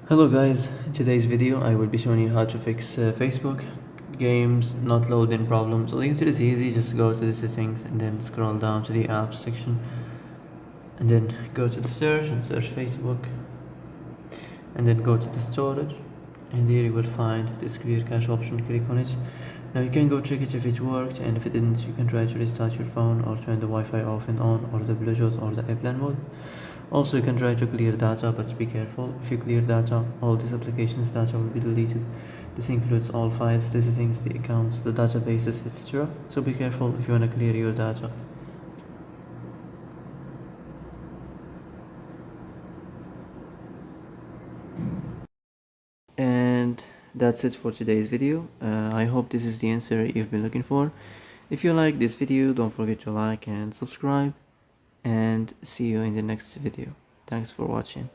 Hello guys, in today's video I will be showing you how to fix Facebook games not loading problems. So the answer is easy, just go to the settings and then scroll down to the apps section and then go to the search and search Facebook and then go to the storage, and here you will find this clear cache option. Click on it. Now you can go check it if it worked, and if it didn't you can try to restart your phone or turn the Wi-Fi off and on, or the Bluetooth or the airplane mode. Also you can try to clear data, but be careful. If you clear data, all these applications data will be deleted. This includes all files, the settings, the accounts, the databases, etc. So be careful if you want to clear your data. And that's it for today's video. I hope this is the answer you've been looking for. If you like this video, don't forget to like and subscribe, and see you in the next video. Thanks for watching.